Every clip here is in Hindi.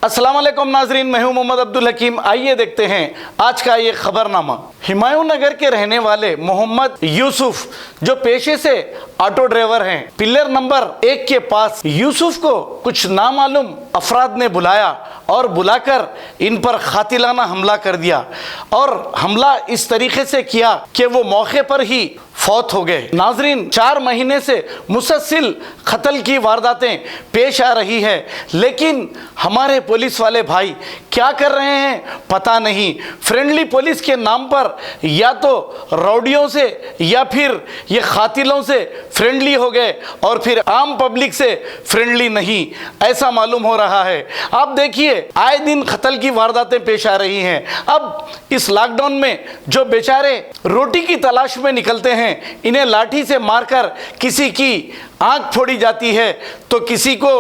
अस्सलाम वालेकुम नाजरीन, मैं हूं मोहम्मद अब्दुल हकीम। आइए देखते हैं आज का ये खबरनामा। हुमायूं नगर के रहने वाले मोहम्मद यूसुफ जो पेशे से ऑटो ड्राइवर हैं, पिलर नंबर 1 के पास यूसुफ को कुछ नामालूम अफराद ने बुलाया और बुलाकर इन पर कातिलाना हमला कर दिया और हमला इस तरीके से किया कि वो मौके पर ही फौत हो गए। नाजरीन, 4 महीने से मुसलसल कत्ल की वारदातें पेश आ रही है, लेकिन हमारे पुलिस वाले भाई क्या कर रहे हैं पता नहीं। फ्रेंडली पुलिस के नाम पर या तो रौडियों से या फिर ये कातिलों से फ्रेंडली हो गए और फिर आम पब्लिक से फ्रेंडली नहीं, ऐसा मालूम हो रहा है। आप देखिए, आए दिन कत्ल की वारदातें पेश आ रही हैं। अब इस लॉकडाउन में जो बेचारे रोटी की तलाश में निकलते हैं, इन्हें लाठी से मारकर किसी की आंख फोड़ी जाती है तो किसी को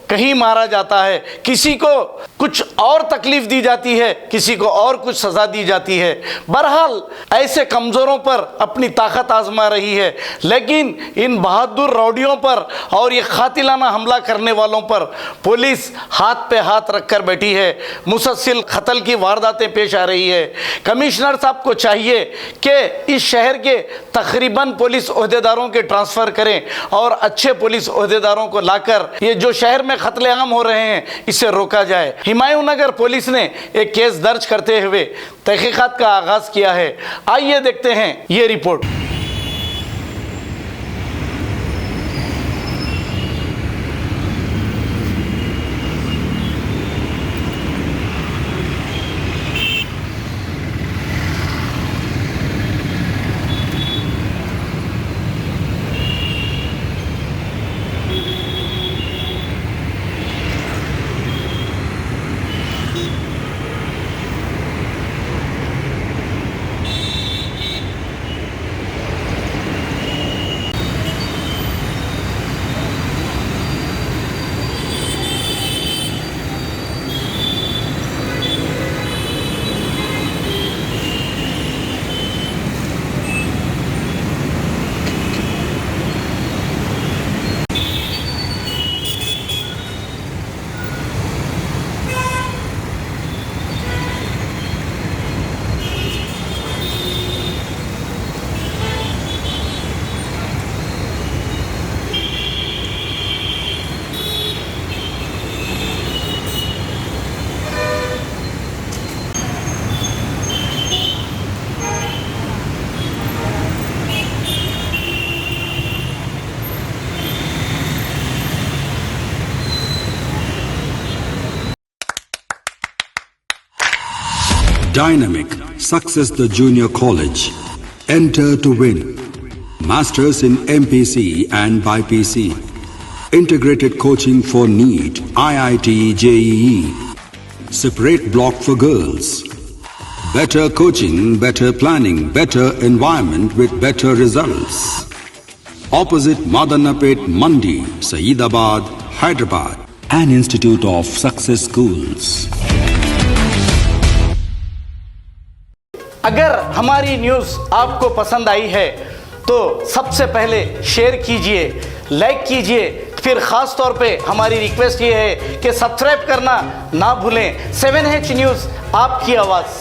कहीं मारा जाता है, किसी को कुछ और तकलीफ दी जाती है, किसी को और कुछ सज़ा दी जाती है। बहरहाल ऐसे कमज़ोरों पर अपनी ताकत आजमा रही है, लेकिन इन बहादुर रौडियों पर और ये कातिलाना हमला करने वालों पर पुलिस हाथ पे हाथ रख कर बैठी है। मुसलसल कत्ल की वारदातें पेश आ रही है। कमिश्नर साहब को चाहिए कि इस शहर के तकरीबन पुलिस ओहदेदारों के ट्रांसफ़र करें और अच्छे पुलिस ओहदेदारों को लाकर ये जो शहर में कत्लेआम हो रहे हैं इसे रोका जाए। हुमायूं नगर पुलिस ने एक केस दर्ज करते हुए तहकीकात का आगाज किया है। आइए देखते हैं ये report. Dynamic Success the Junior College. Enter to win. Masters in MPC and BPC. Integrated coaching for NEET, IIT, JEE. Separate block for girls. Better coaching, better planning, better environment with better results. Opposite Madanapet Mandi, Saeedabad, Hyderabad. An institute of success schools. अगर हमारी न्यूज़ आपको पसंद आई है तो सबसे पहले शेयर कीजिए, लाइक कीजिए, फिर ख़ास तौर पे हमारी रिक्वेस्ट ये है कि सब्सक्राइब करना ना भूलें। 7H न्यूज़, आपकी आवाज़।